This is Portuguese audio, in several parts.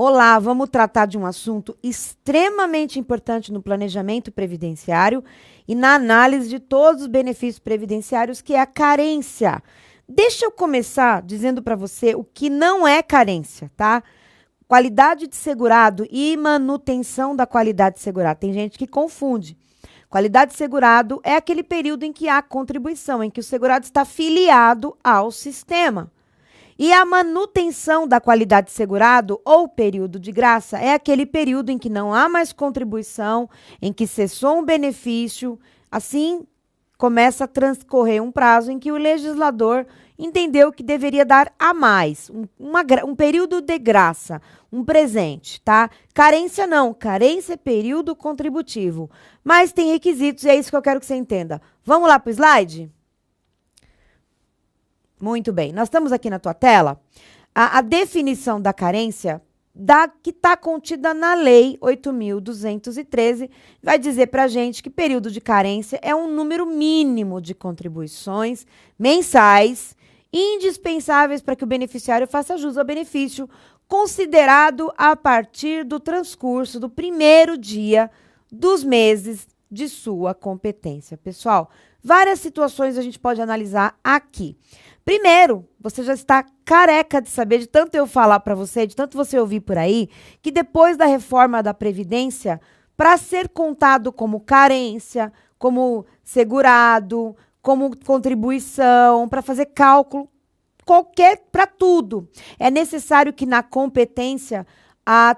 Olá, vamos tratar de um assunto extremamente importante no planejamento previdenciário e na análise de todos os benefícios previdenciários, que é a carência. Deixa eu começar dizendo para você o que não é carência, tá? Qualidade de segurado e manutenção da qualidade de segurado. Tem gente que confunde. Qualidade de segurado é aquele período em que há contribuição, em que o segurado está filiado ao sistema. E a manutenção da qualidade de segurado ou período de graça é aquele período em que não há mais contribuição, em que cessou um benefício, assim começa a transcorrer um prazo em que o legislador entendeu que deveria dar a mais, um período de graça, um presente, tá? Carência não, carência é período contributivo, mas tem requisitos e é isso que eu quero que você entenda. Vamos lá para o slide? Muito bem, nós estamos aqui na tua tela. A definição da carência que está contida na Lei 8.213 vai dizer para a gente que período de carência é um número mínimo de contribuições mensais indispensáveis para que o beneficiário faça jus ao benefício, considerado a partir do transcurso do primeiro dia dos meses de sua competência. Pessoal, várias situações a gente pode analisar aqui. Primeiro, você já está careca de saber, de tanto eu falar para você, de tanto você ouvir por aí, que depois da reforma da Previdência, para ser contado como carência, como segurado, como contribuição, para fazer cálculo, para tudo, é necessário que na competência a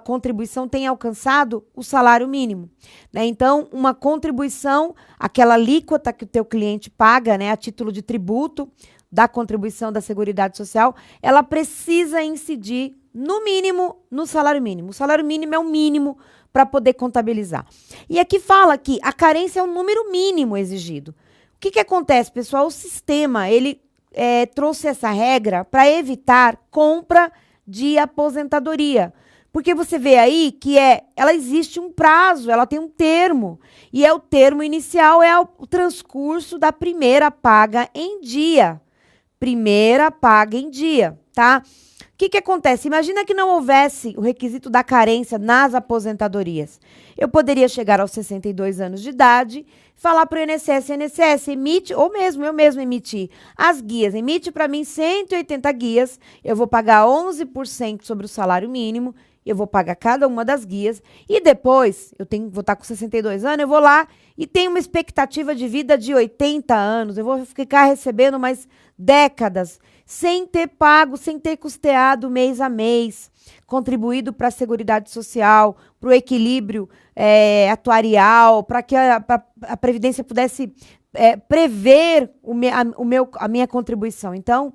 contribuição tenha alcançado o salário mínimo, né? Então, uma contribuição, aquela alíquota que o teu cliente paga, né, a título de tributo da contribuição da Seguridade Social, ela precisa incidir, no mínimo, no salário mínimo. O salário mínimo é o mínimo para poder contabilizar. E aqui fala que a carência é um número mínimo exigido. O que acontece, pessoal? O sistema, ele trouxe essa regra para evitar compra de aposentadoria. Porque você vê aí que ela existe um prazo, ela tem um termo. E o termo inicial é o transcurso da primeira paga em dia. Primeira paga em dia, tá? O que acontece? Imagina que não houvesse o requisito da carência nas aposentadorias. Eu poderia chegar aos 62 anos de idade, falar para o INSS, emite, ou mesmo eu mesmo emitir as guias, emite para mim 180 guias, eu vou pagar 11% sobre o salário mínimo, eu vou pagar cada uma das guias, e depois, vou estar com 62 anos, eu vou lá e tenho uma expectativa de vida de 80 anos, eu vou ficar recebendo mais décadas, sem ter pago, sem ter custeado mês a mês, contribuído para a Seguridade Social, para o equilíbrio atuarial, para que a Previdência pudesse prever a minha contribuição. Então,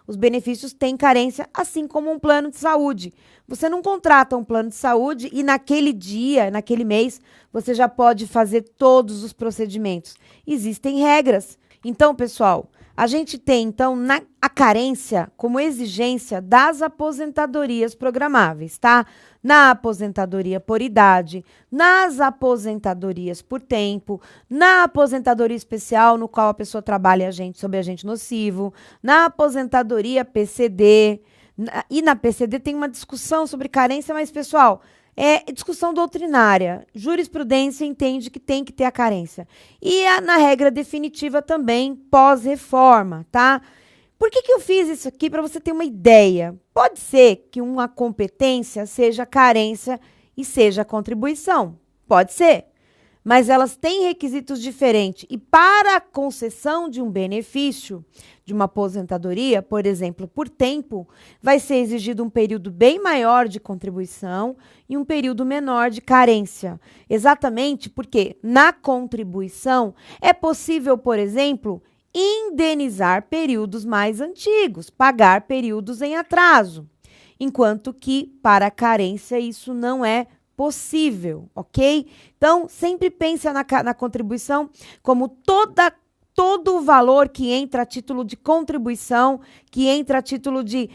os benefícios têm carência, assim como um plano de saúde. Você não contrata um plano de saúde e naquele dia, naquele mês, você já pode fazer todos os procedimentos. Existem regras. Então, pessoal, a gente tem, então, a carência como exigência das aposentadorias programáveis, tá? Na aposentadoria por idade, nas aposentadorias por tempo, na aposentadoria especial, no qual a pessoa trabalha sob agente nocivo, na aposentadoria PCD, e na PCD tem uma discussão sobre carência, mas, pessoal, é discussão doutrinária. Jurisprudência entende que tem que ter a carência. E na regra definitiva também, pós-reforma, tá? Por que eu fiz isso aqui? Para você ter uma ideia. Pode ser que uma competência seja carência e seja contribuição. Pode ser. Mas elas têm requisitos diferentes. E para a concessão de um benefício, de uma aposentadoria, por exemplo, por tempo, vai ser exigido um período bem maior de contribuição e um período menor de carência. Exatamente porque na contribuição é possível, por exemplo, indenizar períodos mais antigos, pagar períodos em atraso. Enquanto que para a carência isso não é possível, ok? Então, sempre pensa na contribuição como todo o valor que entra a título de contribuição, que entra a título de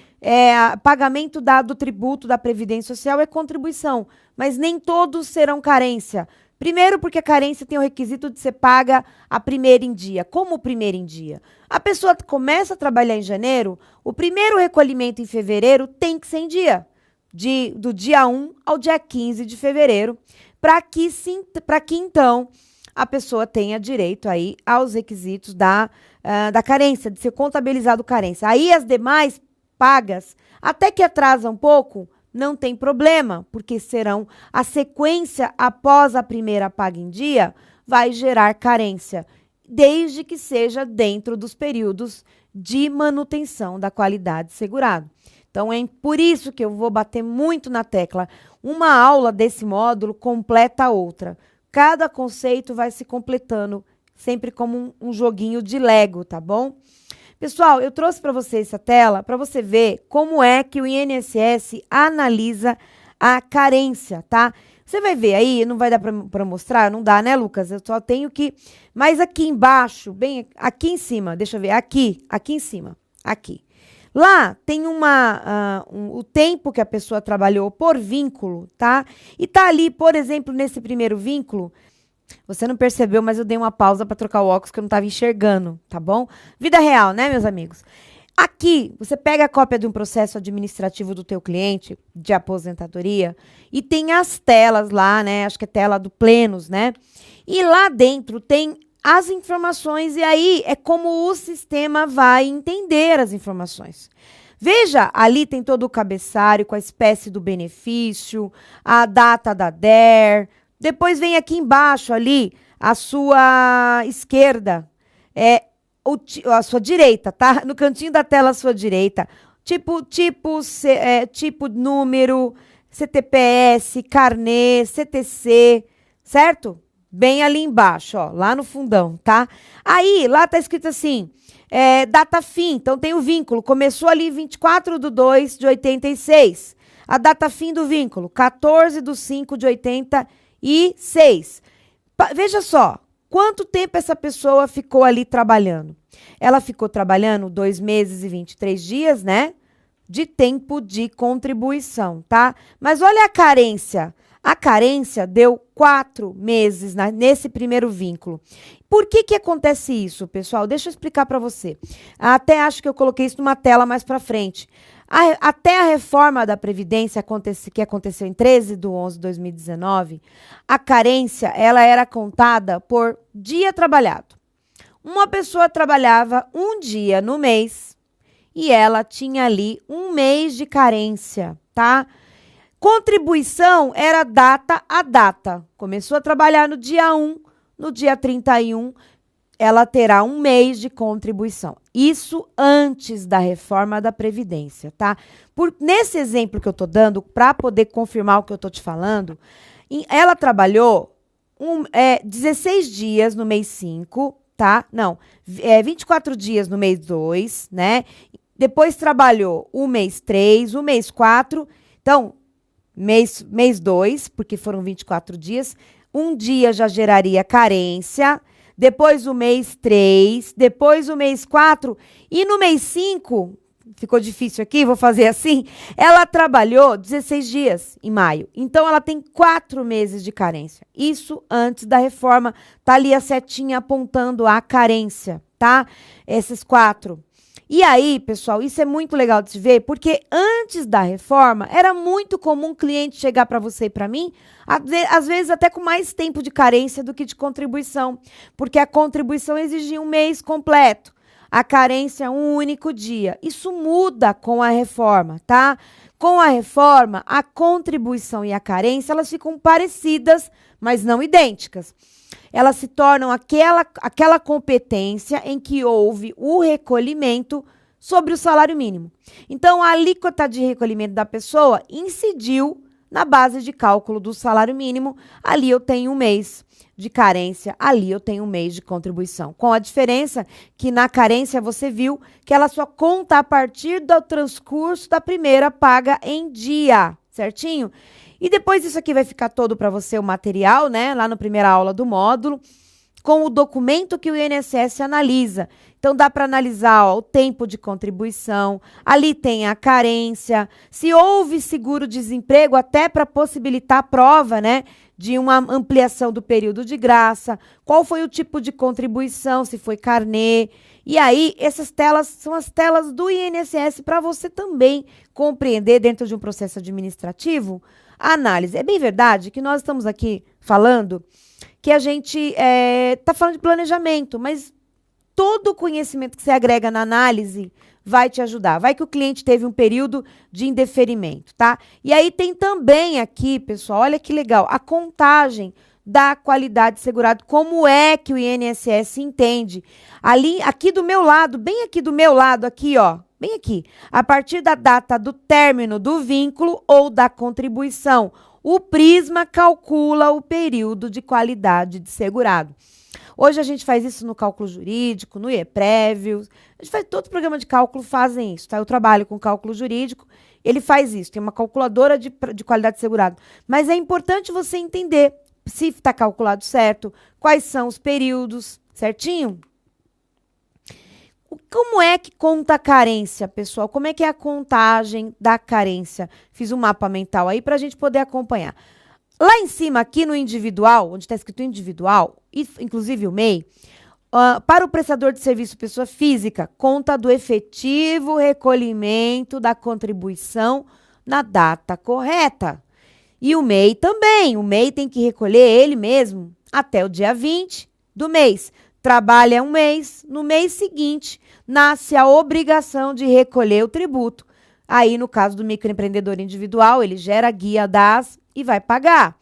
pagamento do tributo da Previdência Social é contribuição, mas nem todos serão carência. Primeiro, porque a carência tem o requisito de ser paga a primeira em dia. Como o primeiro em dia? A pessoa começa a trabalhar em janeiro, o primeiro recolhimento em fevereiro tem que ser em dia. do dia 1 ao dia 15 de fevereiro, para que então a pessoa tenha direito aí aos requisitos da carência, de ser contabilizado carência. Aí as demais pagas, até que atrasa um pouco, não tem problema, porque serão a sequência após a primeira paga em dia, vai gerar carência, desde que seja dentro dos períodos de manutenção da qualidade segurado. Então, é por isso que eu vou bater muito na tecla. Uma aula desse módulo completa a outra. Cada conceito vai se completando, sempre como um joguinho de Lego, tá bom? Pessoal, eu trouxe para você essa tela para você ver como é que o INSS analisa a carência, tá? Você vai ver aí, não vai dar para mostrar? Não dá, né, Lucas? Eu só tenho que... Mas aqui embaixo, bem aqui em cima, deixa eu ver, aqui em cima, aqui. Lá tem o tempo que a pessoa trabalhou por vínculo, tá? E tá ali, por exemplo, nesse primeiro vínculo, você não percebeu, mas eu dei uma pausa para trocar o óculos que eu não estava enxergando, tá bom? Vida real, né, meus amigos? Aqui, você pega a cópia de um processo administrativo do teu cliente de aposentadoria e tem as telas lá, né? Acho que é tela do Plenos, né? E lá dentro tem as informações e aí é como o sistema vai entender as informações. Veja, ali tem todo o cabeçalho com a espécie do benefício, a data da DER. Depois vem aqui embaixo ali, a sua esquerda, a sua direita, tá? No cantinho da tela, a sua direita. Tipo, número, CTPS, carnê, CTC, certo? Bem ali embaixo, ó, lá no fundão, tá? Aí, lá tá escrito assim, data fim, então tem o vínculo, começou ali 24/2/86. A data fim do vínculo, 14/5/86. Veja só, quanto tempo essa pessoa ficou ali trabalhando? Ela ficou trabalhando 2 meses e 23 dias, né? De tempo de contribuição, tá? Mas olha a carência. A carência deu 4 meses nesse primeiro vínculo. Por que acontece isso, pessoal? Deixa eu explicar para você. Até acho que eu coloquei isso numa tela mais para frente. Até a reforma da Previdência que aconteceu em 13/11/2019, a carência ela era contada por dia trabalhado. Uma pessoa trabalhava um dia no mês e ela tinha ali 1 mês de carência, tá? Contribuição era data a data. Começou a trabalhar no dia 1, no dia 31, ela terá 1 mês de contribuição. Isso antes da reforma da Previdência, tá? Nesse exemplo que eu tô dando, para poder confirmar o que eu tô te falando, ela trabalhou 16 dias no mês 5, tá? Não, 24 dias no mês 2, né? Depois trabalhou o mês 3, o mês 4, então... Mês 2, porque foram 24 dias. Um dia já geraria carência. Depois o mês 3. Depois o mês 4. E no mês 5, ficou difícil aqui, vou fazer assim. Ela trabalhou 16 dias em maio. Então, ela tem 4 meses de carência. Isso antes da reforma. Tá ali a setinha apontando a carência, tá? Esses 4. E aí, pessoal, isso é muito legal de se ver, porque antes da reforma, era muito comum um cliente chegar para você e para mim, às vezes até com mais tempo de carência do que de contribuição, porque a contribuição exigia 1 mês completo, a carência 1 único dia. Isso muda com a reforma, tá? Com a reforma, a contribuição e a carência, elas ficam parecidas, mas não idênticas. Elas se tornam aquela competência em que houve o recolhimento sobre o salário mínimo. Então, a alíquota de recolhimento da pessoa incidiu na base de cálculo do salário mínimo. Ali eu tenho 1 mês de carência, ali eu tenho 1 mês de contribuição. Com a diferença que na carência você viu que ela só conta a partir do transcurso da primeira paga em dia, certinho? E depois isso aqui vai ficar todo para você o material, né? Lá na primeira aula do módulo, com o documento que o INSS analisa. Então, dá para analisar o tempo de contribuição, ali tem a carência, se houve seguro-desemprego, até para possibilitar a prova, né? de uma ampliação do período de graça, qual foi o tipo de contribuição, se foi carnê. E aí, essas telas são as telas do INSS para você também compreender dentro de um processo administrativo a análise. É bem verdade que nós estamos aqui falando que a gente está falando de planejamento, mas todo o conhecimento que você agrega na análise vai te ajudar. Vai que o cliente teve um período de indeferimento, tá? E aí tem também aqui, pessoal, olha que legal, a contagem da qualidade segurado, como é que o INSS entende. Ali, aqui do meu lado, bem aqui do meu lado, aqui, ó, bem aqui, a partir da data do término do vínculo ou da contribuição, o Prisma calcula o período de qualidade de segurado. Hoje a gente faz isso no cálculo jurídico, no IEPREVIO, a gente faz, todo programa de cálculo fazem isso, tá? Eu trabalho com cálculo jurídico, ele faz isso, tem uma calculadora de qualidade de segurado. Mas é importante você entender se está calculado certo, quais são os períodos, certinho? Como é que conta a carência, pessoal? Como é que é a contagem da carência? Fiz um mapa mental aí para a gente poder acompanhar. Lá em cima, aqui no individual, onde está escrito individual, inclusive o MEI, para o prestador de serviço pessoa física, conta do efetivo recolhimento da contribuição na data correta. E o MEI também. O MEI tem que recolher ele mesmo até o dia 20 do mês. Trabalha um mês, no mês seguinte, nasce a obrigação de recolher o tributo. Aí, no caso do microempreendedor individual, ele gera a guia DAS e vai pagar.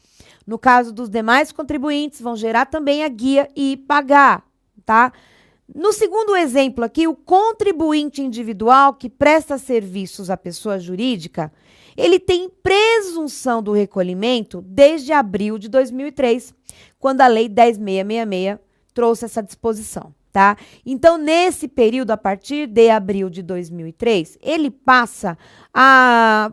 No caso dos demais contribuintes, vão gerar também a guia e pagar, tá? No segundo exemplo aqui, o contribuinte individual que presta serviços à pessoa jurídica, ele tem presunção do recolhimento desde abril de 2003, quando a Lei 10.666 trouxe essa disposição, tá? Então, nesse período, a partir de abril de 2003, ele passa a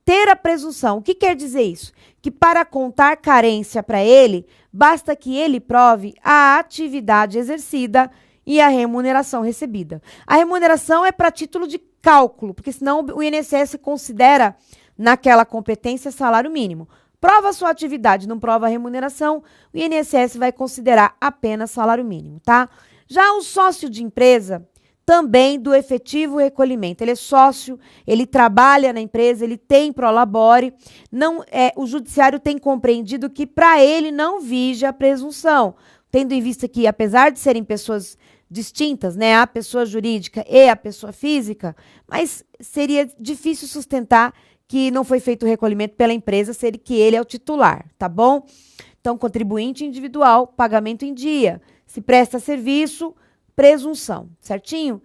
ter a presunção. O que quer dizer isso? Que para contar carência para ele, basta que ele prove a atividade exercida e a remuneração recebida. A remuneração é para título de cálculo, porque senão o INSS considera naquela competência salário mínimo. Prova a sua atividade, não prova a remuneração, o INSS vai considerar apenas salário mínimo, tá? Já o sócio de empresa, também do efetivo recolhimento. Ele é sócio, ele trabalha na empresa, ele tem prolabore. O judiciário tem compreendido que para ele não vige a presunção, tendo em vista que, apesar de serem pessoas distintas, né, a pessoa jurídica e a pessoa física, mas seria difícil sustentar que não foi feito o recolhimento pela empresa, sendo que ele é o titular, tá bom? Então, contribuinte individual, pagamento em dia. Se presta serviço, presunção, certinho?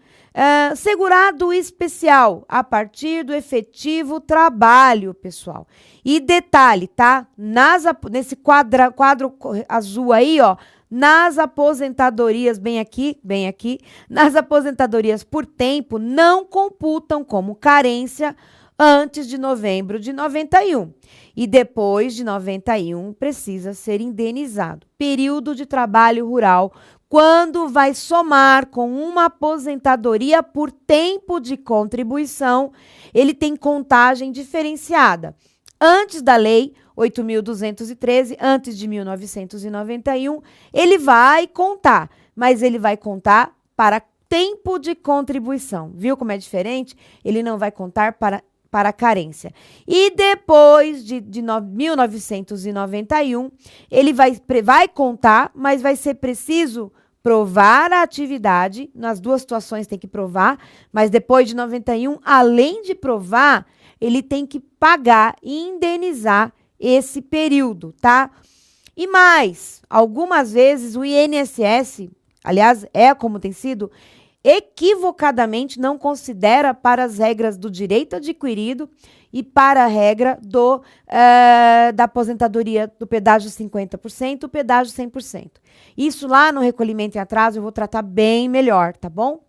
Segurado especial, a partir do efetivo trabalho, pessoal. E detalhe, tá? Nesse quadro azul aí, ó, nas aposentadorias, bem aqui, nas aposentadorias por tempo, não computam como carência antes de novembro de 91. E depois de 91, precisa ser indenizado. Período de trabalho rural, quando vai somar com uma aposentadoria por tempo de contribuição, ele tem contagem diferenciada. Antes da lei 8.213, antes de 1991, ele vai contar, mas ele vai contar para tempo de contribuição. Viu como é diferente? Ele não vai contar para carência. E depois de 1991, ele vai contar, mas vai ser preciso provar a atividade. Nas duas situações tem que provar, mas depois de 91, além de provar, ele tem que pagar e indenizar esse período, tá? E mais, algumas vezes o INSS, aliás, como tem sido, equivocadamente não considera para as regras do direito adquirido e para a regra da aposentadoria do pedágio 50%, o pedágio 100%. Isso lá no recolhimento em atraso eu vou tratar bem melhor, tá bom?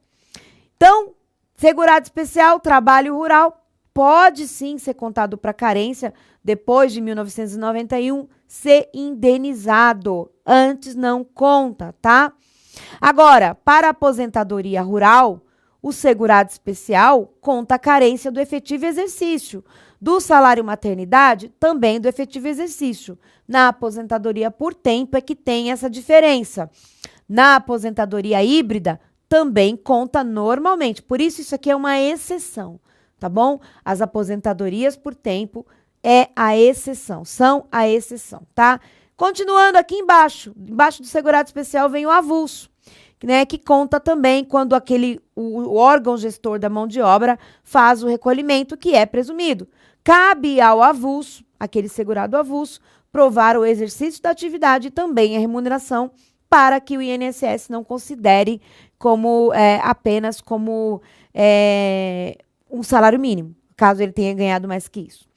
Então, segurado especial, trabalho rural, pode sim ser contado para carência depois de 1991, ser indenizado. Antes não conta, tá? Agora, para a aposentadoria rural, O segurado especial conta a carência do efetivo exercício. Do salário maternidade, também do efetivo exercício. Na aposentadoria por tempo é que tem essa diferença. Na aposentadoria híbrida, também conta normalmente. Por isso aqui é uma exceção, tá bom? As aposentadorias por tempo é a exceção, são a exceção, tá? Continuando aqui embaixo do segurado especial vem o avulso, né, que conta também quando o órgão gestor da mão de obra faz o recolhimento que é presumido. Cabe ao avulso, aquele segurado avulso, provar o exercício da atividade e também a remuneração para que o INSS não considere como apenas como um salário mínimo, caso ele tenha ganhado mais que isso.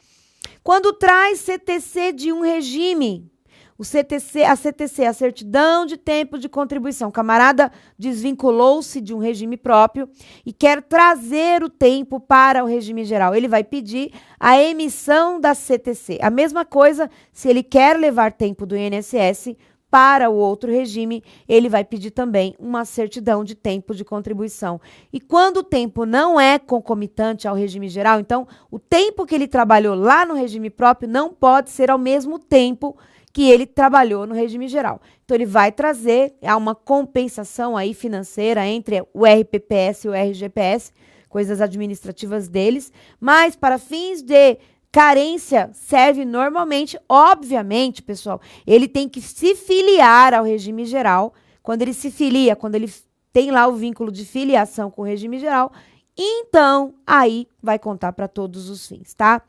Quando traz CTC de um regime, a CTC, a certidão de tempo de contribuição, o camarada desvinculou-se de um regime próprio e quer trazer o tempo para o regime geral. Ele vai pedir a emissão da CTC. A mesma coisa, se ele quer levar tempo do INSS para o outro regime, ele vai pedir também uma certidão de tempo de contribuição. E quando o tempo não é concomitante ao regime geral, então o tempo que ele trabalhou lá no regime próprio não pode ser ao mesmo tempo que ele trabalhou no regime geral. Então, ele vai trazer uma compensação aí financeira entre o RPPS e o RGPS, coisas administrativas deles, mas para fins de carência serve normalmente, obviamente, pessoal, ele tem que se filiar ao regime geral. Quando ele se filia, quando ele tem lá o vínculo de filiação com o regime geral, então aí vai contar para todos os fins, tá?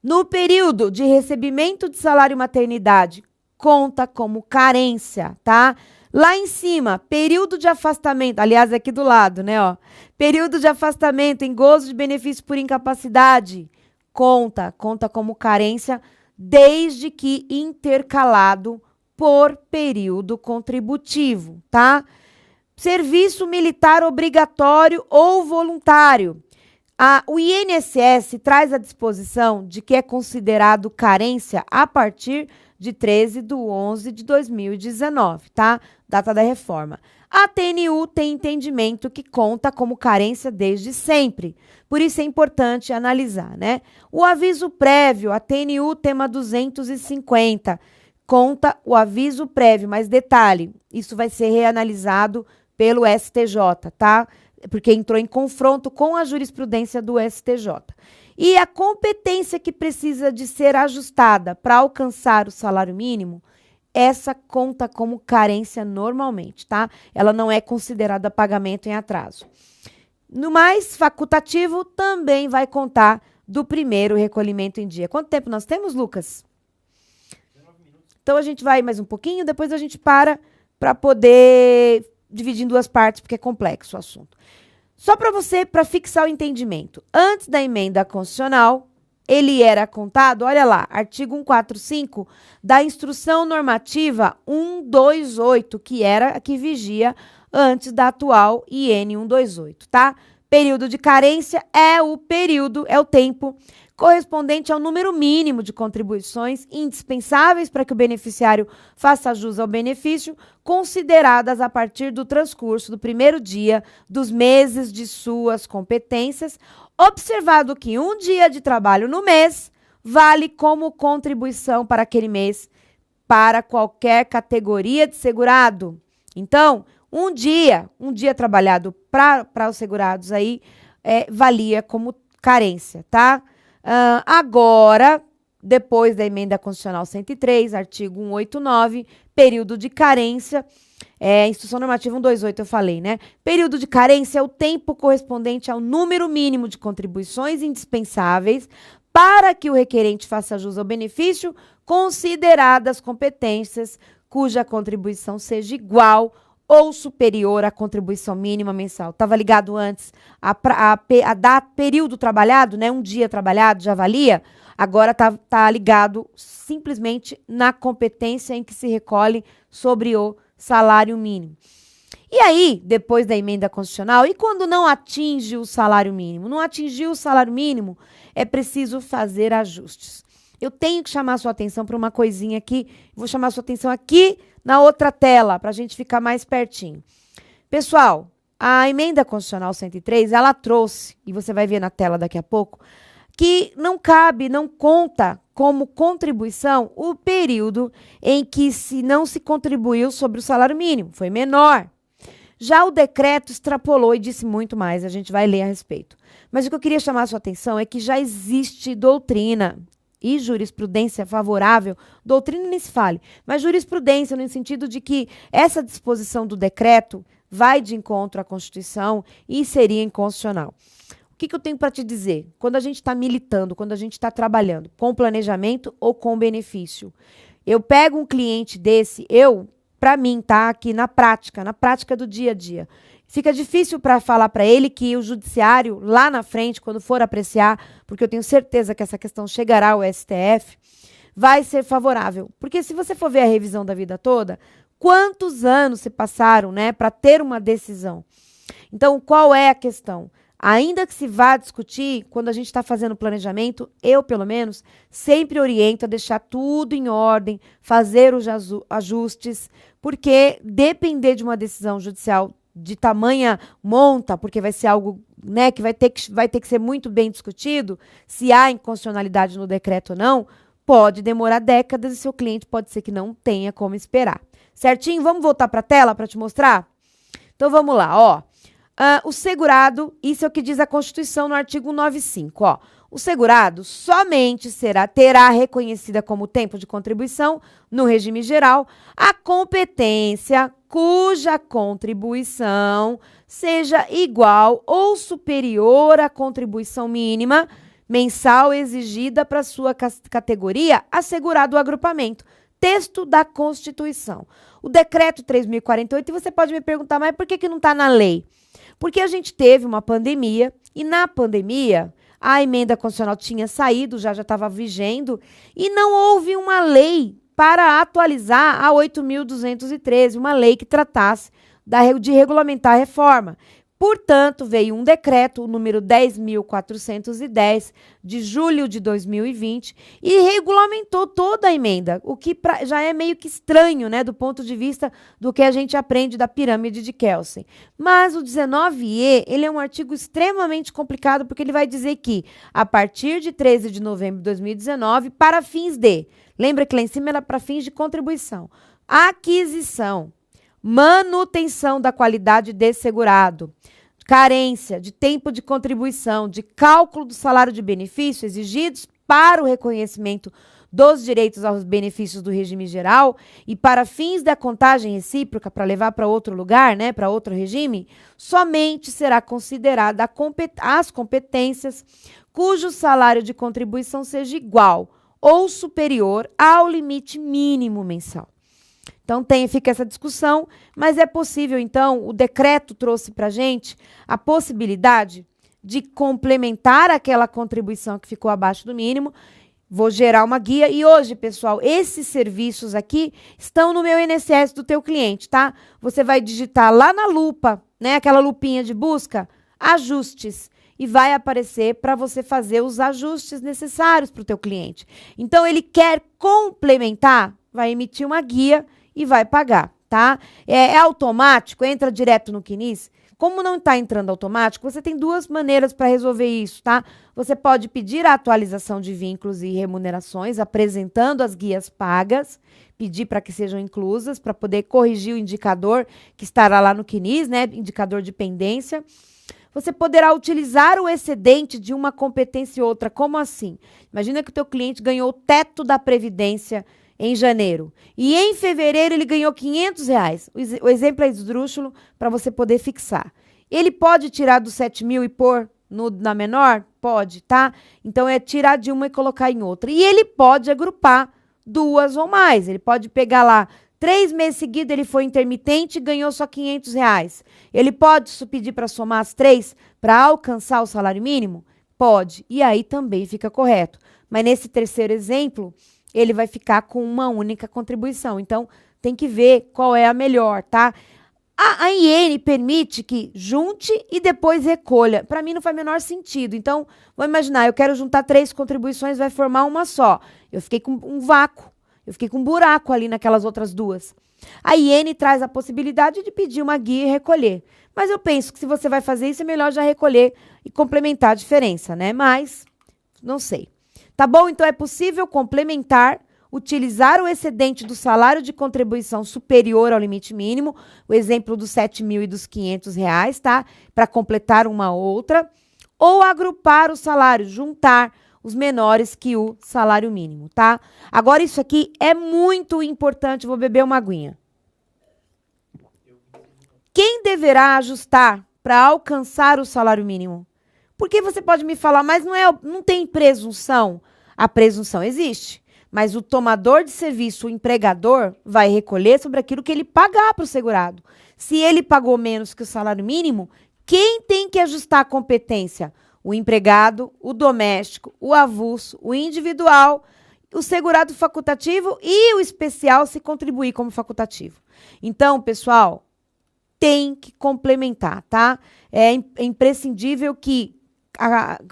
No período de recebimento de salário maternidade, conta como carência, tá? Lá em cima, período de afastamento, aliás, aqui do lado, né, ó. Período de afastamento em gozo de benefício por incapacidade, conta como carência, desde que intercalado por período contributivo, tá? Serviço militar obrigatório ou voluntário. O INSS traz a disposição de que é considerado carência a partir de 13/11/2019, tá? Data da reforma. A TNU tem entendimento que conta como carência desde sempre. Por isso é importante analisar, né? O aviso prévio, a TNU tema 250, conta o aviso prévio, mas detalhe, isso vai ser reanalisado pelo STJ, tá? Porque entrou em confronto com a jurisprudência do STJ. E a competência que precisa de ser ajustada para alcançar o salário mínimo, essa conta como carência normalmente, tá? Ela não é considerada pagamento em atraso. No mais, facultativo também vai contar do primeiro recolhimento em dia. Quanto tempo nós temos, Lucas? 19 minutos. Então, a gente vai mais um pouquinho, depois a gente para poder dividir em duas partes, porque é complexo o assunto. Só para fixar o entendimento. Antes da emenda constitucional, ele era contado, olha lá, artigo 145 da Instrução Normativa 128, que era a que vigia antes da atual IN 128, tá? Período de carência é o tempo correspondente ao número mínimo de contribuições indispensáveis para que o beneficiário faça jus ao benefício, consideradas a partir do transcurso do primeiro dia dos meses de suas competências, observado que um dia de trabalho no mês vale como contribuição para aquele mês para qualquer categoria de segurado. Então, um dia trabalhado para os segurados aí valia como carência, tá? Agora, depois da emenda constitucional 103, artigo 189, período de carência, Instrução Normativa 128, eu falei, né? Período de carência é o tempo correspondente ao número mínimo de contribuições indispensáveis para que o requerente faça jus ao benefício, consideradas competências cuja contribuição seja igual ou superior à contribuição mínima mensal. Estava ligado antes a dar período trabalhado, né? Um dia trabalhado já valia. Agora tá ligado simplesmente na competência em que se recolhe sobre o salário mínimo. E aí, depois da emenda constitucional, e quando não atinge o salário mínimo? Não atingiu o salário mínimo, é preciso fazer ajustes. Eu tenho que chamar a sua atenção para uma coisinha aqui. Vou chamar a sua atenção aqui na outra tela, para a gente ficar mais pertinho. Pessoal, a emenda constitucional 103, ela trouxe, e você vai ver na tela daqui a pouco, que não cabe, não conta como contribuição o período em que não se contribuiu sobre o salário mínimo, foi menor. Já o decreto extrapolou e disse muito mais, a gente vai ler a respeito. Mas o que eu queria chamar a sua atenção é que já existe doutrina e jurisprudência favorável, doutrina nem se fale, mas jurisprudência no sentido de que essa disposição do decreto vai de encontro à Constituição e seria inconstitucional. O que eu tenho para te dizer? Quando a gente está militando, quando a gente está trabalhando com planejamento ou com benefício, eu pego um cliente desse, para mim, tá aqui na prática do dia a dia, fica difícil para falar para ele que o judiciário, lá na frente, quando for apreciar, porque eu tenho certeza que essa questão chegará ao STF, vai ser favorável. Porque se você for ver a revisão da vida toda, quantos anos se passaram, né, para ter uma decisão? Então, qual é a questão? Ainda que se vá discutir, quando a gente está fazendo planejamento, eu, pelo menos, sempre oriento a deixar tudo em ordem, fazer os ajustes, porque depender de uma decisão judicial de tamanha monta, porque vai ser algo, né, que vai ter que ser muito bem discutido, se há inconstitucionalidade no decreto ou não, pode demorar décadas e seu cliente pode ser que não tenha como esperar. Certinho? Vamos voltar para a tela para te mostrar? Então, vamos lá, ó. O segurado, isso é o que diz a Constituição no artigo 195, ó. O segurado somente terá reconhecida como tempo de contribuição, no regime geral, a competência cuja contribuição seja igual ou superior à contribuição mínima mensal exigida para sua categoria assegurado o agrupamento. Texto da Constituição. O decreto 3.048, e você pode me perguntar, mas por que não está na lei? Porque a gente teve uma pandemia, e na pandemia a emenda constitucional tinha saído, já estava vigendo, e não houve uma lei para atualizar a 8.213, uma lei que tratasse de regulamentar a reforma. Portanto, veio um decreto, o número 10.410, de julho de 2020, e regulamentou toda a emenda, o que já é meio que estranho, né, do ponto de vista do que a gente aprende da pirâmide de Kelsen. Mas o 19E, ele é um artigo extremamente complicado, porque ele vai dizer que, a partir de 13 de novembro de 2019, para fins de, lembra que lá em cima era para fins de contribuição, aquisição, manutenção da qualidade desse segurado, carência de tempo de contribuição, de cálculo do salário de benefício exigidos para o reconhecimento dos direitos aos benefícios do regime geral e para fins da contagem recíproca, para levar para outro lugar, né, para outro regime, somente será considerada as competências cujo salário de contribuição seja igual ou superior ao limite mínimo mensal. Então, fica essa discussão, mas é possível, então, o decreto trouxe para a gente a possibilidade de complementar aquela contribuição que ficou abaixo do mínimo. Vou gerar uma guia e hoje, pessoal, esses serviços aqui estão no meu INSS do teu cliente, tá? Você vai digitar lá na lupa, né, aquela lupinha de busca, ajustes, e vai aparecer para você fazer os ajustes necessários para o teu cliente. Então, ele quer complementar, vai emitir uma guia e vai pagar, tá? É automático, entra direto no CNIS. Como não está entrando automático, você tem duas maneiras para resolver isso, tá? Você pode pedir a atualização de vínculos e remunerações, apresentando as guias pagas, pedir para que sejam inclusas, para poder corrigir o indicador que estará lá no CNIS, né? Indicador de pendência. Você poderá utilizar o excedente de uma competência e outra. Como assim? Imagina que o teu cliente ganhou o teto da Previdência em janeiro. E em fevereiro ele ganhou R$500. O exemplo é esdrúxulo para você poder fixar. Ele pode tirar dos 7.000 e pôr na menor? Pode, tá? Então é tirar de uma e colocar em outra. E ele pode agrupar duas ou mais. Ele pode pegar lá 3 meses seguidos, ele foi intermitente e ganhou só R$500. Ele pode pedir para somar as 3 para alcançar o salário mínimo? Pode. E aí também fica correto. Mas nesse terceiro exemplo, ele vai ficar com uma única contribuição. Então, tem que ver qual é a melhor, tá? A IN permite que junte e depois recolha. Para mim, não faz o menor sentido. Então, vou imaginar, eu quero juntar 3 contribuições, vai formar uma só. Eu fiquei com um vácuo. Eu fiquei com um buraco ali naquelas outras 2. A IN traz a possibilidade de pedir uma guia e recolher. Mas eu penso que se você vai fazer isso, é melhor já recolher e complementar a diferença, né? Mas, não sei. Tá bom? Então, é possível complementar, utilizar o excedente do salário de contribuição superior ao limite mínimo, o exemplo dos 7.000 e dos R$ 500, tá? Para completar uma outra, ou agrupar os salários, juntar os menores que o salário mínimo, tá? Agora, isso aqui é muito importante, vou beber uma aguinha. Quem deverá ajustar para alcançar o salário mínimo? Porque você pode me falar, mas não tem presunção. A presunção existe, mas o tomador de serviço, o empregador, vai recolher sobre aquilo que ele pagar para o segurado. Se ele pagou menos que o salário mínimo, quem tem que ajustar a competência? O empregado, o doméstico, o avulso, o individual, o segurado facultativo e o especial se contribuir como facultativo. Então, pessoal, tem que complementar, tá? É imprescindível que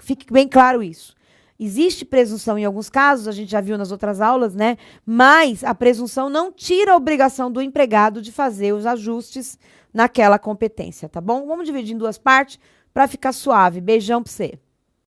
fique bem claro isso. Existe presunção em alguns casos, a gente já viu nas outras aulas, né? Mas a presunção não tira a obrigação do empregado de fazer os ajustes naquela competência, tá bom? Vamos dividir em duas partes para ficar suave. Beijão pra você.